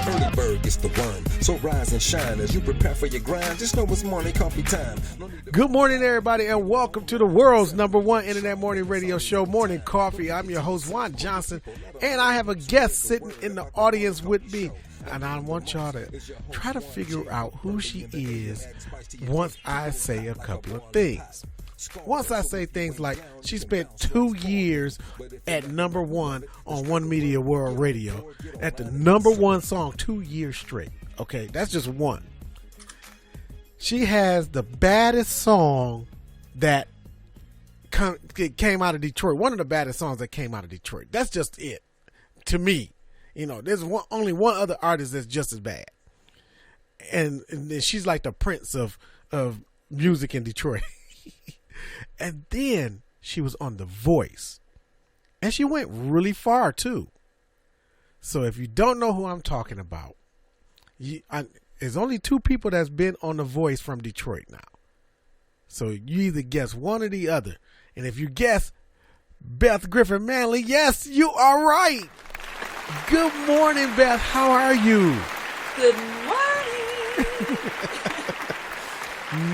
Early bird gets the worm, so rise and shine as you prepare for your grind. Just know it's morning coffee time. Good morning, everybody, and welcome to the world's #1 internet morning radio show, Morning Coffee. I'm your host, Juan Johnson, and I have a guest sitting in the audience with me. And I want y'all to try to figure out who she is once I say a couple of things. Once I say things like she spent 2 years at #1 on One Media World Radio at the #1 song 2 years straight. Okay, that's just one. She has the baddest song that came out of Detroit. One of the baddest songs that came out of Detroit. That's just it to me. You know, there's only one other artist that's just as bad. And she's like the Prince of music in Detroit. And then she was on The Voice. And she went really far, too. So if you don't know who I'm talking about, there's only 2 people that's been on The Voice from Detroit now. So you either guess one or the other. And if you guess Beth Griffin Manley, yes, you are right. Good morning, Beth. How are you? Good morning.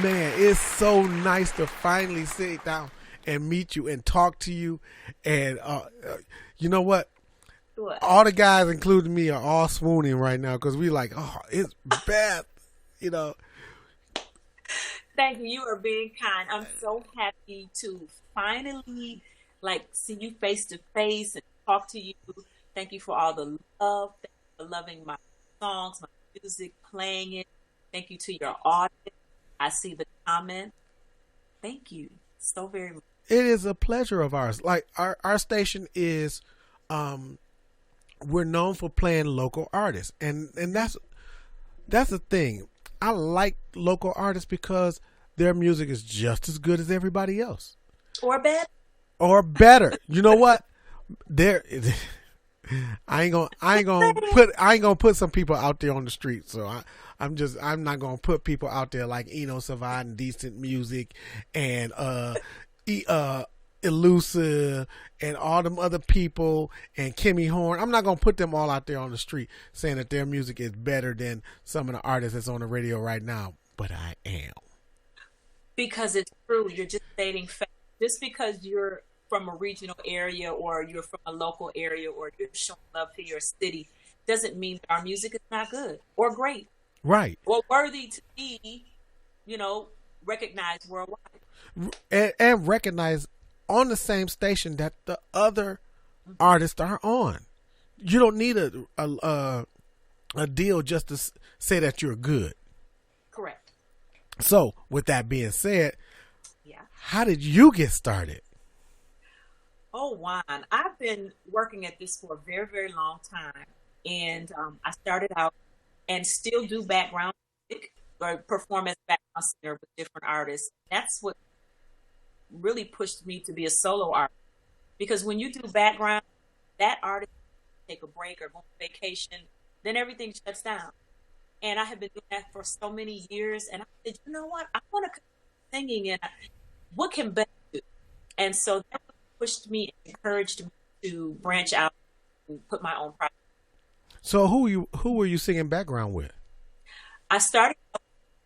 Man, it's so nice to finally sit down and meet you and talk to you. And you know what? What? All the guys, including me, are all swooning right now because we like, oh, it's Beth. You know. Thank you. You are being kind. I'm so happy to finally see you face to face and talk to you. Thank you for all the love. Thank you for loving my songs, my music, playing it. Thank you to your audience. I see the comments. Thank you so very much. It is a pleasure of ours. Like our station is, we're known for playing local artists, and that's the thing. I like local artists because their music is just as good as everybody else, or better. Or better. You know what? I ain't gonna put some people out there on the street. So I'm not gonna put people out there like Eno Savant and Decent Music and Elusive and all them other people and Kimmy Horn. I'm not gonna put them all out there on the street saying that their music is better than some of the artists that's on the radio right now. But I am. Because it's true. You're just stating facts. Just because you're from a regional area or you're from a local area or you're showing love to your city doesn't mean that our music is not good or great. Right. Or worthy to be, recognized worldwide. And recognized on the same station that the other artists are on. You don't need a deal just to say that you're good. Correct. So, with that being said, yeah. How did you get started? Oh, Juan, I've been working at this for a very, very long time. And I started out and still do background music or perform as background singer with different artists. That's what really pushed me to be a solo artist. Because when you do background, that artist take a break or go on vacation, then everything shuts down. And I have been doing that for so many years. And I said, you know what? I want to continue singing. And what can Beth do? And so that pushed me and encouraged me to branch out and put my own project. So who were you singing background with? I started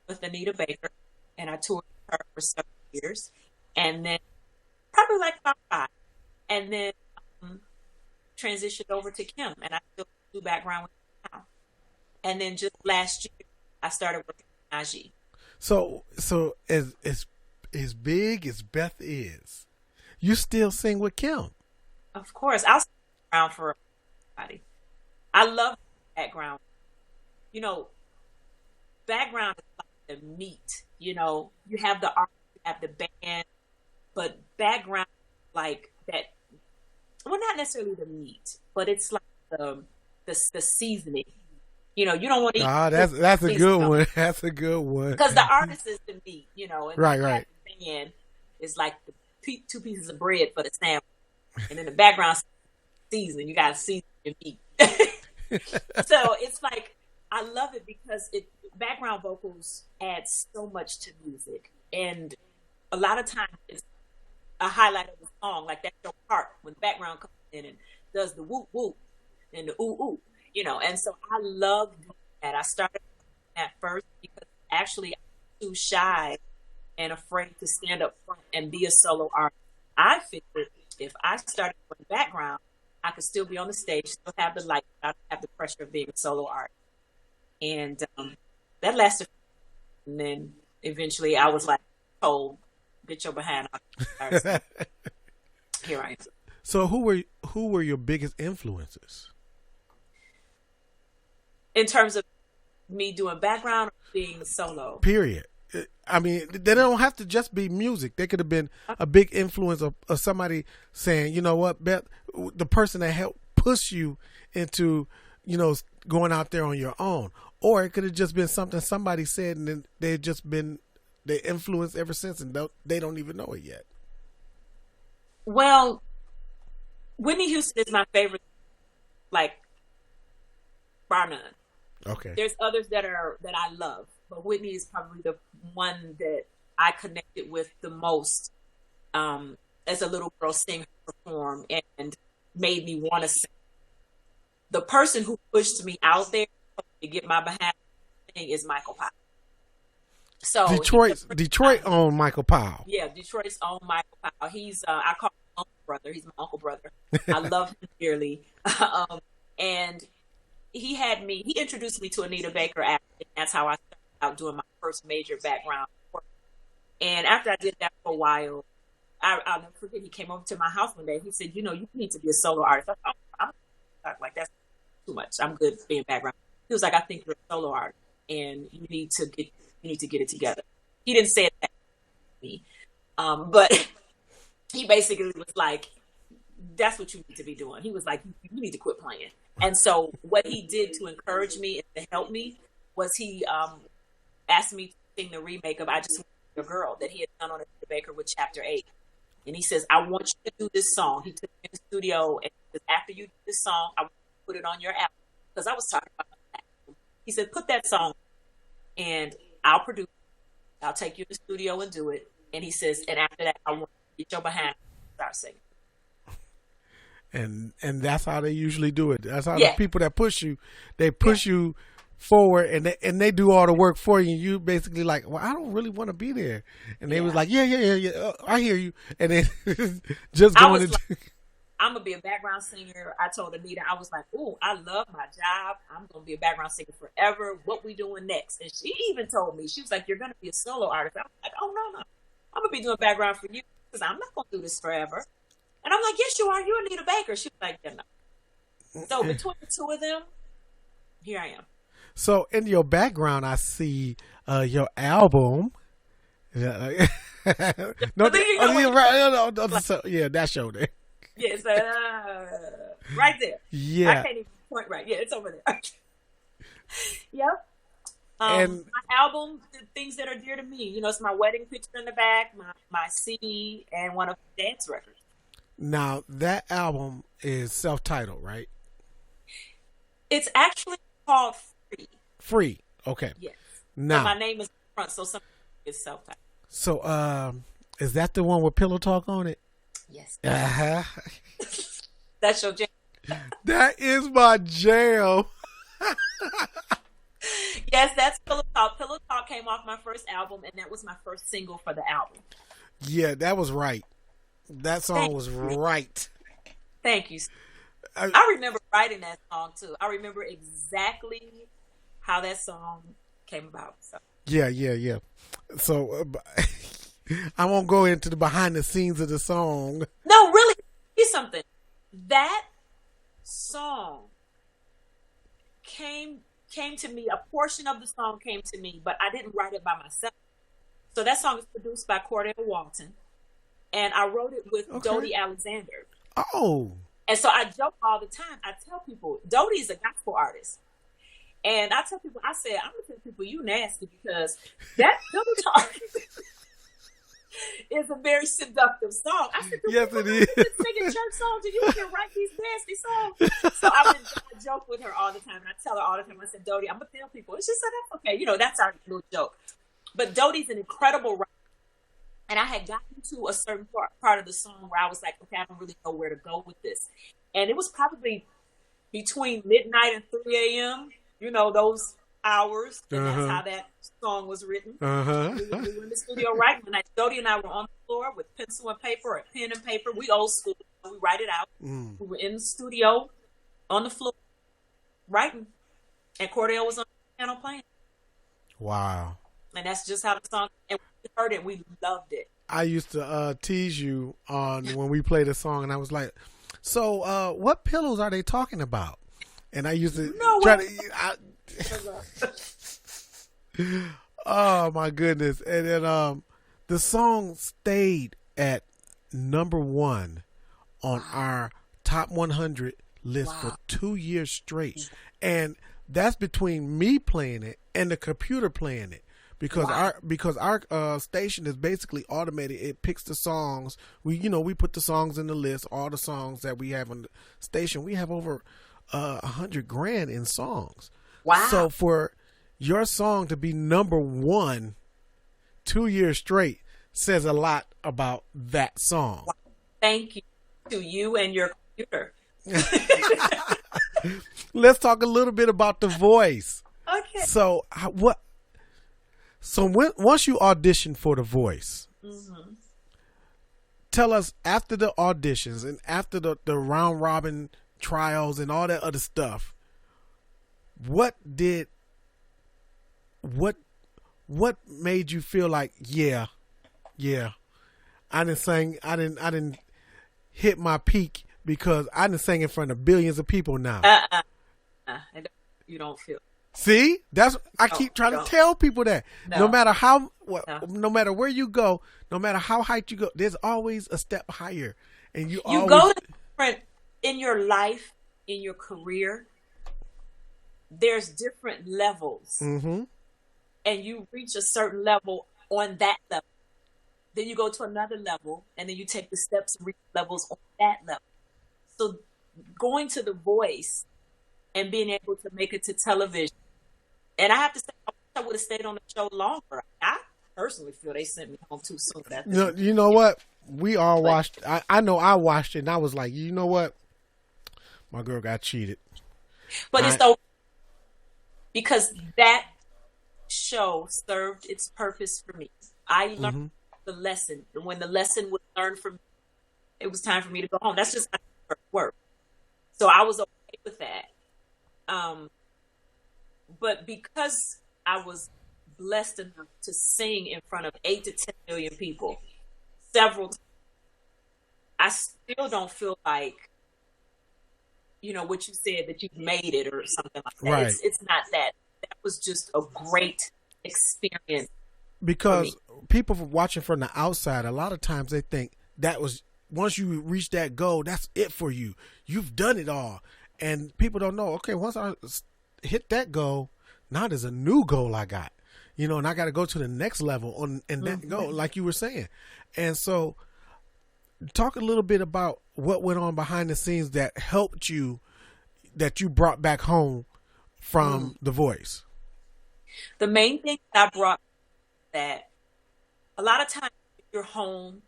with Anita Baker, and I toured with her for several years, and then probably like 5, and then transitioned over to KEM, and I still do background with her now. And then just last year, I started working with Najee. So as big as Beth is, you still sing with KEM? Of course, I'll sing around for everybody. I love background. Background is like the meat. You have the art, you have the band, but background like that. Well, not necessarily the meat, but it's like the seasoning. You don't want to eat. That's a good one. That's a good one. Because the artist is the meat. And right. The band is like the 2 pieces of bread for the sandwich, and then the background seasoning. You got to season your meat. So it's like, I love it because background vocals add so much to music. And a lot of times it's a highlight of the song, like that's your part when the background comes in and does the whoop whoop and the ooh ooh. And so I love that. I started at first because actually I'm too shy and afraid to stand up front and be a solo artist. I figured if I started with background, I could still be on the stage, still have the light, I don't have the pressure of being a solo artist. And that lasted. And then eventually I was like, "Oh, get your behind on." Here I am. So who were your biggest influences? In terms of me doing background or being solo? Period. I mean, they don't have to just be music. They could have been a big influence of somebody saying, you know what, Beth, the person that helped push you into, going out there on your own. Or it could have just been something somebody said and then they've just been they influenced ever since and they don't even know it yet. Well, Whitney Houston is my favorite, like, bar none. Okay. There's others that I love, but Whitney is probably the one that I connected with the most as a little girl, seeing her perform and made me want to sing. The person who pushed me out there to get my behind is Michael Powell. So Detroit owned Michael Powell. Yeah, Detroit's own Michael Powell. He's I call him my uncle brother. He's my uncle brother. I love him dearly. And he introduced me to Anita Baker, and that's how I started out doing my first major background work. And after I did that for a while, I'll never forget, he came over to my house one day. He said, you need to be a solo artist. I'm like, that's too much. I'm good being background. He was like, I think you're a solo artist and you need to get it together. He didn't say that to me. But he basically was like, that's what you need to be doing. He was like, you need to quit playing. And so what he did to encourage me and to help me was he asked me to sing the remake of I Just Want to Be a Girl that he had done on Anita Baker with Chapter 8. And he says, I want you to do this song. He took me in the studio and he says, after you do this song, I want you to put it on your album. Because I was talking about that. He said, put that song and I'll produce it. I'll take you to the studio and do it. And he says, and after that, I want you to get your behind and start singing. And that's how they usually do it. That's how the people that push you, they push you forward and they do all the work for you. And you basically like, well, I don't really want to be there. And they was like, yeah, I hear you. And then just going to like, I'm going to be a background singer. I told Anita, I was like, oh, I love my job. I'm going to be a background singer forever. What we doing next? And she even told me, she was like, you're going to be a solo artist. I was like, oh, no. I'm going to be doing background for you because I'm not going to do this forever. And I'm like, yes, you are. You're Anita Baker. She was like, yeah, no. So between the two of them, here I am. So in your background, I see your album. Yeah, that show there. Yes, right there. Yeah, I can't even point right. Yeah, it's over there. Yep. And my album, the things that are dear to me. It's my wedding picture in the back, my CD, and one of the dance records. Now that album is self-titled, right? It's actually called Free. Free. Okay. Yes. Now so my name is front, so something is self-titled. So, is that the one with Pillow Talk on it? Yes. Uh-huh. That's your jam. That is my jam. Yes, that's Pillow Talk. Pillow Talk came off my first album, and that was my first single for the album. Yeah, that was right. That song was right. Thank you. I remember writing that song too. I remember exactly how that song came about. So. Yeah. So I won't go into the behind the scenes of the song. No, really. Here's something. That song came to me. A portion of the song came to me, but I didn't write it by myself. So that song is produced by Cordell Walton. And I wrote it with Dodie Alexander. Oh. And so I joke all the time. I tell people, Dodie is a gospel artist. And I tell people, I said, I'm going to tell people, you nasty because that Pillow Talk is a very seductive song. I said, yes, it is. Singing church songs and you can write these nasty songs. So I joke with her all the time. And I tell her all the time, I said, Dodie, I'm going to tell people. It's just that's okay. That's our little joke. But Dodie's an incredible writer. And I had gotten to a certain part of the song where I was like, okay, I don't really know where to go with this. And it was probably between midnight and 3 a.m., you know, those hours, and that's how that song was written. We were in the studio writing. And Jody and I were on the floor with pencil and paper or pen and paper. We old school. We write it out. We were in the studio on the floor writing. And Cordell was on the piano playing. Wow. And that's just how the song, and we heard it, we loved it. I used to tease you on when we played a song, and I was like, so what pillows are they talking about? And I used to try to... Oh, my goodness. And then the song stayed at number 1 on our top 100 list for 2 years straight. And that's between me playing it and the computer playing it. Because our station is basically automated. It picks the songs. We put the songs in the list, all the songs that we have on the station. We have over $100,000 in songs. Wow. So for your song to be number 1 2 years straight says a lot about that song. Wow. Thank you to you and your computer. Let's talk a little bit about The Voice. Okay. So once you auditioned for The Voice, tell us, after the auditions and after the round robin trials and all that other stuff, what made you feel like, yeah, I didn't hit my peak because I didn't sing in front of billions of people now. You don't feel. See, I keep trying to tell people that no matter where you go, no matter how high you go, there's always a step higher, and you always go to different in your life, in your career. There's different levels, and you reach a certain level on that level. Then you go to another level, and then you take the steps and reach levels on that level. So, going to The Voice and being able to make it to television. And I have to say, I would have stayed on the show longer. I personally feel they sent me home too soon. You know what? We all watched. I know I watched it, and I was like, you know what? My girl got cheated. But it's so, because that show served its purpose for me. I learned the lesson. And when the lesson was learned from me, it was time for me to go home. That's just how it worked. So I was okay with that. But because I was blessed enough to sing in front of 8 to 10 million people several times, I still don't feel like, what you said, that you've made it or something like that. Right. It's not that. That was just a great experience. Because people watching from the outside, a lot of times they think that was, once you reach that goal, that's it for you. You've done it all. And people don't know, okay, once I hit that goal, now there's a new goal I got, and I got to go to the next level and that goal, like you were saying. And so talk a little bit about what went on behind the scenes that helped you, that you brought back home from The Voice. The main thing that I brought, that a lot of times you're home,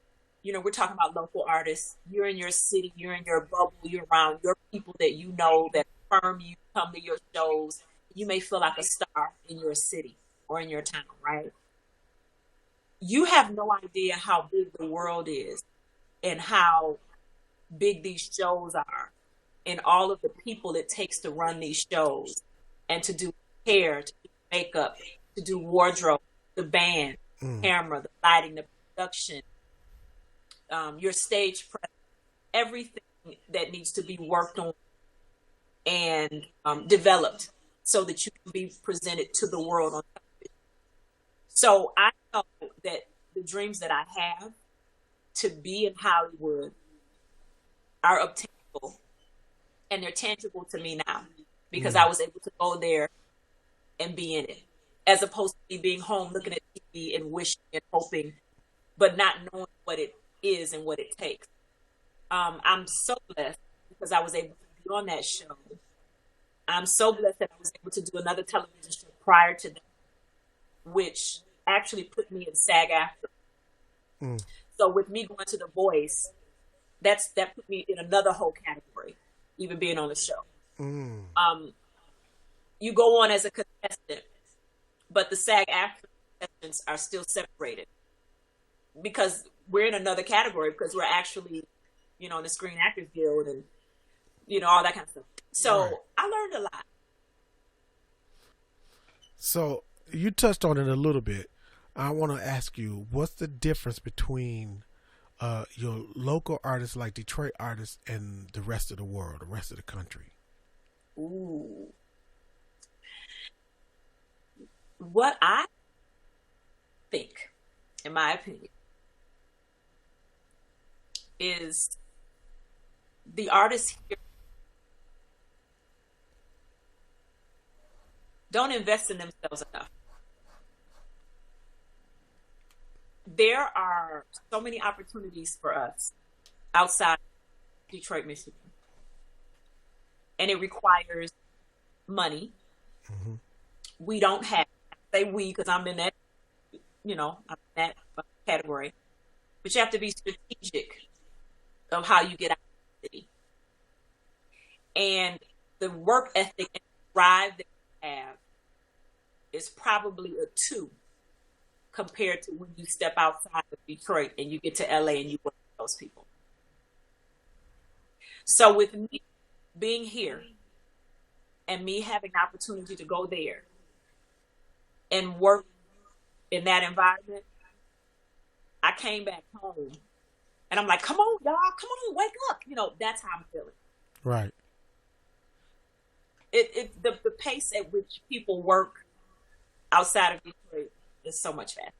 we're talking about local artists. You're in your city, you're in your bubble, you're around your people that you know, that affirm you, come to your shows. You may feel like a star in your city or in your town, right? You have no idea how big the world is and how big these shows are and all of the people it takes to run these shows and to do hair, to do makeup, to do wardrobe, the band, camera, the lighting, the production, your stage presence, everything that needs to be worked on and developed so that you can be presented to the world on television. So I know that the dreams that I have to be in Hollywood are obtainable, and they're tangible to me now because I was able to go there and be in it, as opposed to me being home looking at TV and wishing and hoping, but not knowing what it is and what it takes. I'm so blessed because I was able to be on that show. I'm so blessed that I was able to do another television show prior to that, which actually put me in SAG-AFTRA. So with me going to The Voice, that put me in another whole category, even being on the show. You go on as a contestant, but the SAG-AFTRA contestants are still separated because we're in another category because we're actually, in the Screen Actors Guild and, all that kind of stuff. So right. I learned a lot. So you touched on it a little bit. I want to ask you, what's the difference between your local artists like Detroit artists and the rest of the world, the rest of the country? Ooh. What I think, in my opinion, is the artists here don't invest in themselves enough. There are so many opportunities for us outside Detroit, Michigan. And it requires money. We don't have, I say we because I'm in that, I'm in that category. But you have to be strategic of how you get out of the city. And the work ethic and drive that you have is probably a 2 compared to when you step outside of Detroit and you get to LA and you work with those people. So with me being here and me having the opportunity to go there and work in that environment, I came back home and I'm like, come on, y'all, come on, wake up. That's how I'm feeling. Right. The pace at which people work outside of Detroit is so much faster.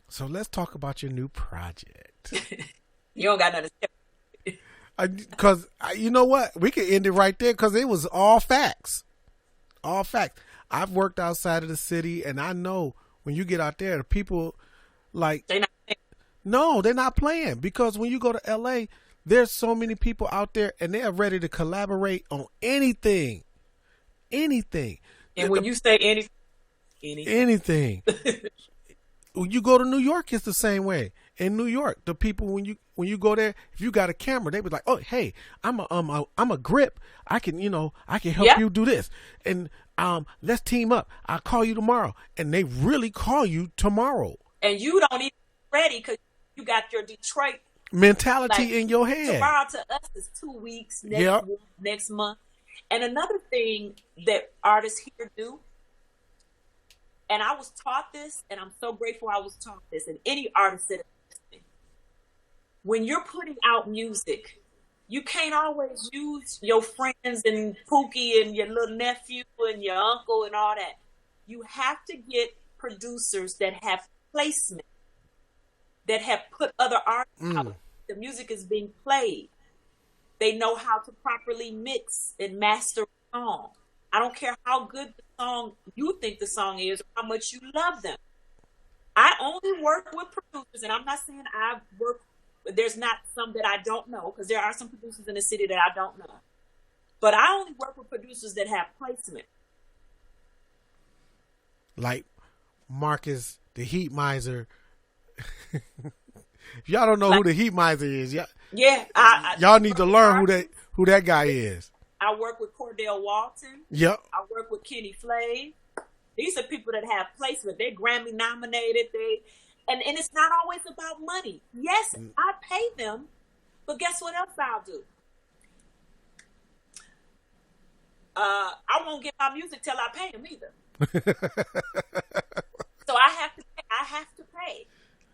So let's talk about your new project. You don't got nothing to say. Because you know what? We could end it right there because it was all facts. All facts. I've worked outside of the city, and I know when you get out there, the people like... They're not playing. No, they're not playing. Because when you go to L.A., there's so many people out there, and they are ready to collaborate on anything. Anything. And when you say anything. When you go to New York, it's the same way. In New York, the people when you go there, if you got a camera, they be like, "Oh, hey, I'm a grip. I can help you do this, and let's team up. I'll call you tomorrow." And they really call you tomorrow. And you don't even ready because you got your Detroit mentality in your head. Tomorrow to us is 2 weeks. Next month. And another thing that artists here do, and I was taught this, and I'm so grateful I was taught this, and any artist that is listening, when you're putting out music, you can't always use your friends and Pookie and your little nephew and your uncle and all that. You have to get producers that have placement, that have put other artists out. The music is being played. They know how to properly mix and master a song. I don't care how good the song you think the song is or how much you love them. I only work with producers, and I'm not saying I work, there's not some that I don't know, because there are some producers in the city that I don't know. But I only work with producers that have placement. Like Marcus, the Heat Miser. If y'all don't know who the Heat Miser is, y'all need to learn who that guy is. I work with Cordell Walton. Yep. I work with Kenny Flay. These are people that have placement. They're Grammy nominated. And it's not always about money. Yes, I pay them, but guess what else I'll do? I won't get my music till I pay them either. So I have to pay.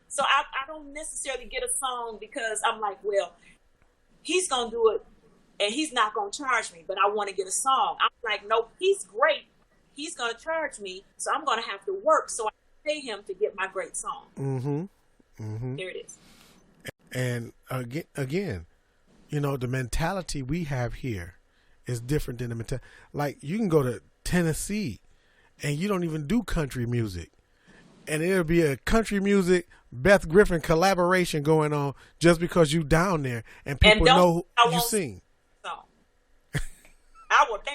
So I don't necessarily get a song because I'm like, well, he's going to do it and he's not going to charge me, but I want to get a song. I'm like, no, he's great. He's going to charge me, so I'm going to have to work so I can pay him to get my great song. There it is. And again, the mentality we have here is different than the mentality. Like, you can go to Tennessee and you don't even do country music. And it'll be a country music BETH Griffin collaboration going on just because you down there and people know you sing. Song. I will down.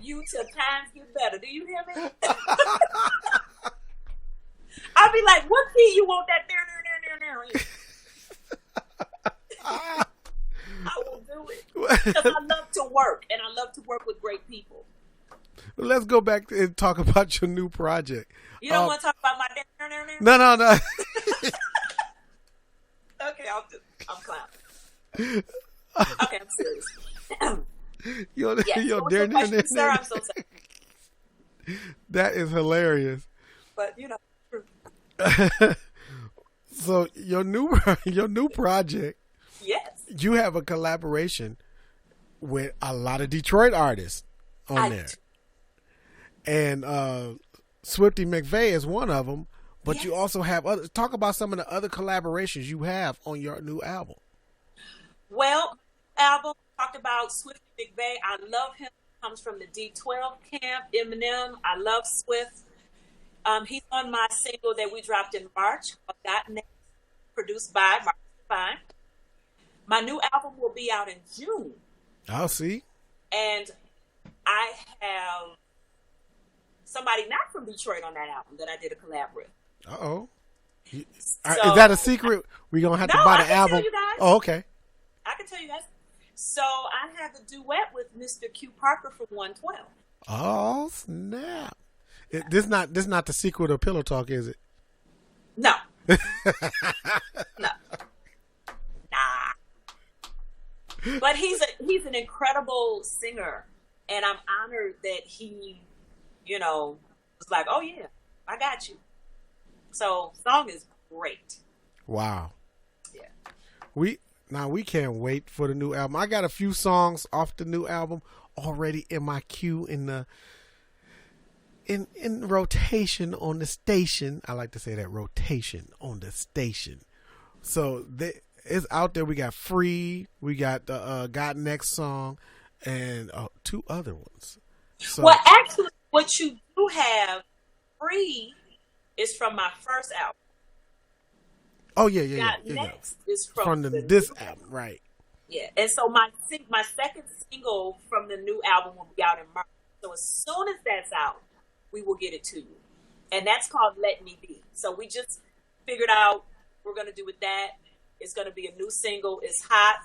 You till times get better. Do you hear me? I'll be like, what key you want that there? I will do Because I love to work, and I love to work with great people. Let's go back and talk about your new project. You don't want to talk about my No. Okay, I'm clowning. Okay, I'm serious. Yo, Sir, I'm so sorry. That is hilarious. But true. So your new project. Yes. You have a collaboration with a lot of Detroit artists on there. And Swifty McVeigh is one of them, but yes. You also have others. Talk about some of the other collaborations you have on your new album. Well, album talked about Swifty McVeigh. I love him. Comes from the D12 camp. Eminem. I love Swift. He's on my single that we dropped in March, Got Next, produced by Mark Fine. My new album will be out in June. I'll see. And I have somebody not from Detroit on that album that I did a collab with. Uh-oh. Is that a secret? We're going to have to buy the album? Tell you guys. Oh, okay. I can tell you guys. So I have a duet with Mr. Q Parker from 112. Oh, snap. This not the sequel to Pillow Talk, is it? No. No. Nah. But he's an incredible singer, and I'm honored that he, was like, oh yeah, I got you. So song is great. Wow. Yeah. We can't wait for the new album. I got a few songs off the new album already in my queue in rotation on the station. I like to say that, rotation on the station. So it's out there. We got Free. We got the Got Next song and two other ones. So, well, actually, what you do have, Free, is from my first album. Oh, yeah. Got Next is from this album, right. Yeah, and so my second single from the new album will be out in March. So as soon as that's out, we will get it to you. And that's called Let Me Be. So we just figured out what we're going to do with that. It's going to be a new single. It's hot,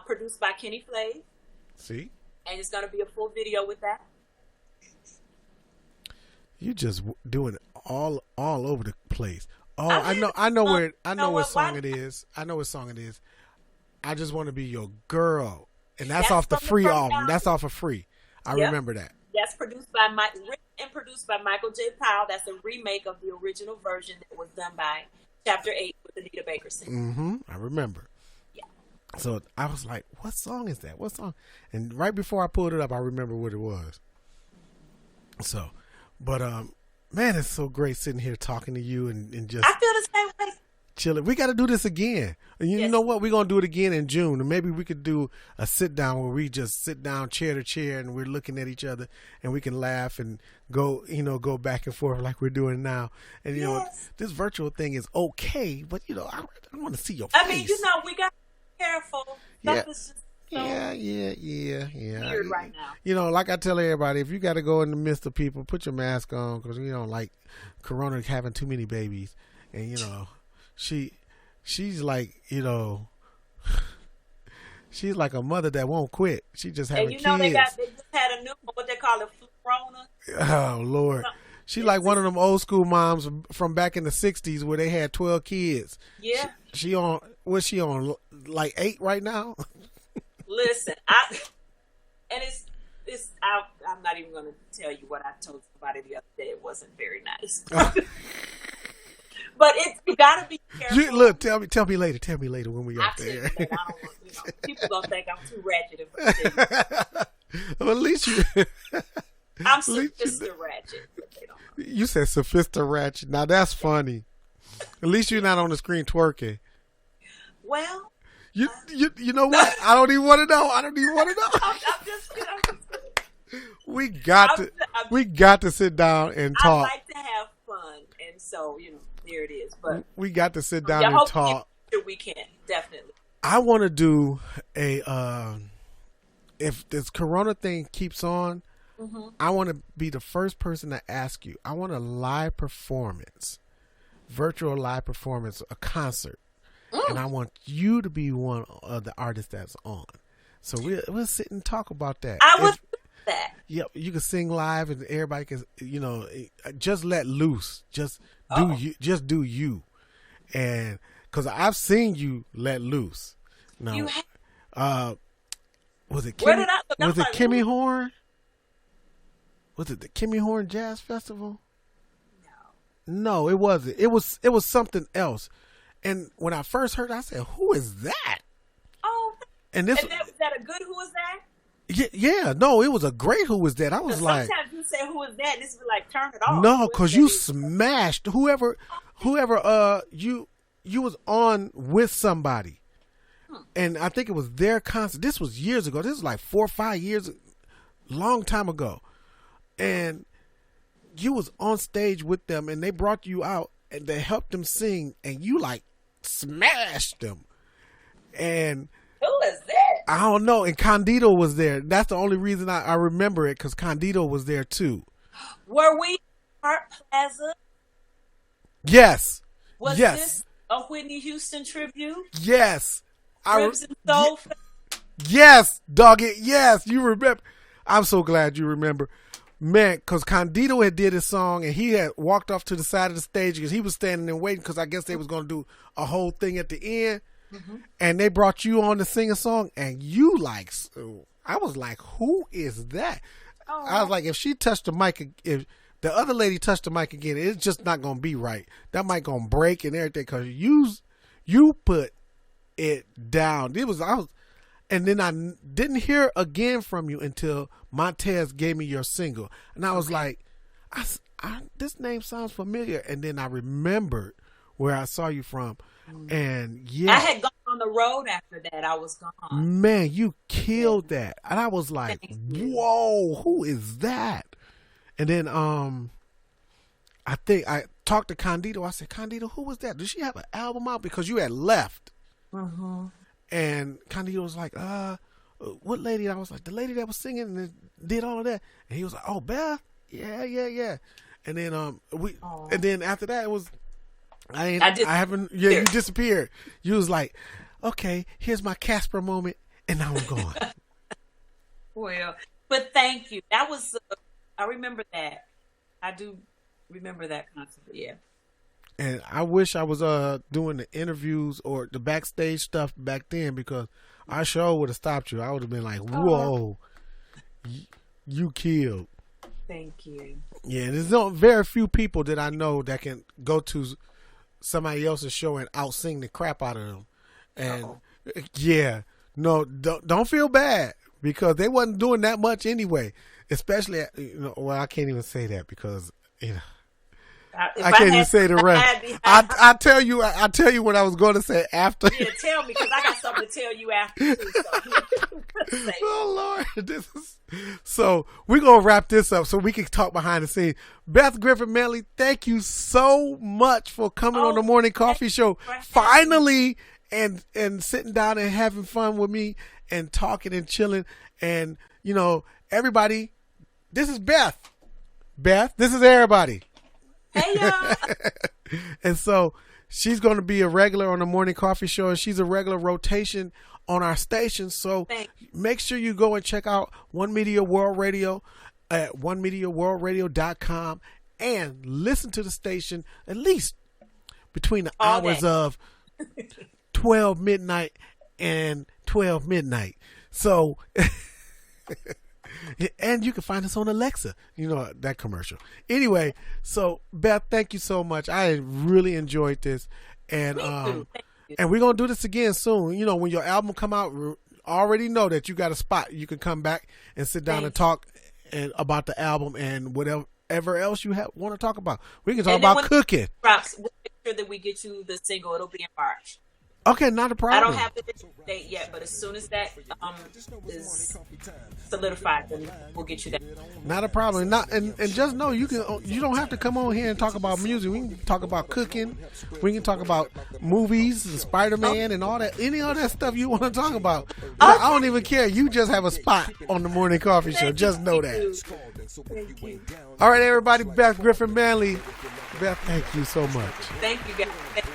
produced by Kenny Flay. See? And it's going to be a full video with that. You just doing it all over the place. Oh, I know what song it is. I know what song it is. I Just Want to Be Your Girl. And that's off the Free album. That's off of Free. I remember that. That's written and produced by Michael J. Powell. That's a remake of the original version that was done by Chapter 8 with Anita Baker singing. Mm-hmm. I remember. Yeah. So I was like, what song is that? What song? And right before I pulled it up, I remember what it was. So, but man, it's so great sitting here talking to you and just. I feel the same way. Chilling. We got to do this again. You know what? We're going to do it again in June. And maybe we could do a sit down where we just sit down chair to chair and we're looking at each other and we can laugh and go back and forth like we're doing now. And, this virtual thing is okay, but, I want to see your face. I mean, we got to be careful. Stuff is just weird right now. Like I tell everybody, if you got to go in the midst of people, put your mask on because we don't like Corona having too many babies. And, she's like, she's like a mother that won't quit. She just having kids. They just had a new, what they call it, Corona. Oh, Lord. She like one of them old school moms from back in the 60s where they had 12 kids. Yeah. What's she on, like 8 right now? Listen, I'm not even going to tell you what I told somebody the other day. It wasn't very nice. But you gotta be careful. Look, tell me later. Tell me later when we out there. I don't want, people gonna think I'm too ratchet if I tell you. Well, at least you. I'm sophisticated ratchet. But they don't know. You said sophisticated ratchet. Now that's funny. At least you're not on the screen twerking. Well, you know what? I don't even want to know. I'm just We got to sit down and talk. I like to have fun, and so there it is. But we got to sit down and talk. We can definitely. I want to do if this Corona thing keeps on, I want to be the first person to ask you. I want a live performance, virtual live performance, a concert, and I want you to be one of the artists that's on. So we'll sit and talk about that. I would do that. Yeah, you can sing live and everybody can, just let loose. Just do you. Just do you. And because I've seen you let loose. No, You have, was it where Kimmy, did I look? was it Kimmy Horn? Was it the Kimmy Horn Jazz Festival? No, it wasn't. It was something else. And when I first heard it, I said, "Who is that?" Oh, And this, was that a good who was that? yeah, no, it was a great "Who Was That." I was like, sometimes you say who was that, and this would like turn it off. no, Who is because that? you smashed whoever you was on with somebody. And I think it was their concert. This was years ago. This was like 4 or 5 years, long time ago. And you was on stage with them, and they brought you out, and they helped them sing, and you like smashed them. And Who is that? I don't know. And Condito was there. That's the only reason I remember it, because Condito was there too. Were we Art Plaza? Yes. Was Yes. this a Whitney Houston tribute? Yes. Ribs and Soul? Yes, dog it. Yes, you remember. I'm so glad you remember. Man, because Condito had did his song, and he had walked off to the side of the stage because he was standing there waiting, because I guess they was going to do a whole thing at the end. Mm-hmm. And they brought you on to sing a song, and you like, I was like, who is that? Oh. I was like, if she touched the mic, if the other lady touched the mic again, it's just not going to be right. That mic going to break and everything, because you put it down. And then I didn't hear again from you until Montez gave me your single, and I was like, this name sounds familiar. And then I remembered where I saw you from, and yeah, I had gone on the road after that. I was gone. Man, you killed that, and I was like, whoa, who is that? And then I think I talked to Condito. I said, Condito, who was that? Did she have an album out? Because you had left. Mm-hmm. And Condito was like, what lady? I was like, the lady that was singing and did all of that. And he was like, oh, Beth? Yeah. And then and then after that, it was, you disappeared. You was like, okay, here's my Casper moment, and now I'm gone. Well, but thank you. That was, I remember that. I do remember that concert, yeah. And I wish I was doing the interviews or the backstage stuff back then, because I sure would have stopped you. I would have been like, whoa, you killed. Thank you. Yeah, there's very few people that I know that can go to somebody else's show and out-sing the crap out of them. And yeah, no, don't feel bad, because they wasn't doing that much anyway. Especially, well, I can't even say that, because, I can't even say the rest. I tell you what I was going to say after. Yeah, tell me, because I got something to tell you after too. So. Oh Lord, so we're gonna wrap this up so we can talk behind the scenes. Beth Griffin Manley, thank you so much for coming on the Morning Coffee Show. Finally, and sitting down and having fun with me and talking and chilling. And everybody, this is Beth. Beth, this is everybody. Hey y'all. And so she's going to be a regular on the Morning Coffee Show, and she's a regular rotation on our station. So make sure you go and check out One Media World Radio at onemediaworldradio.com and listen to the station at least between the hours of 12 midnight and 12 midnight. So and you can find us on Alexa, that commercial. Anyway, so Beth, thank you so much. I really enjoyed this, and we're gonna do this again soon. When your album come out, already know that you got a spot. You can come back and sit down and talk about the album and whatever else you want to talk about. We can talk about cooking. Drops, we'll make sure that we get you the single. It'll be in March. Okay, not a problem. I don't have the date yet, but as soon as that is solidified, then we'll get you that. Not a problem. And just know you don't have to come on here and talk about music. We can talk about cooking. We can talk about movies, and Spider-Man, and all that. Any of that stuff you want to talk about. I don't even care. You just have a spot on the Morning Coffee Show. Just know that. Thank you. All right, everybody. Beth Griffin Manley. Beth, thank you so much. Thank you, guys. Thank you.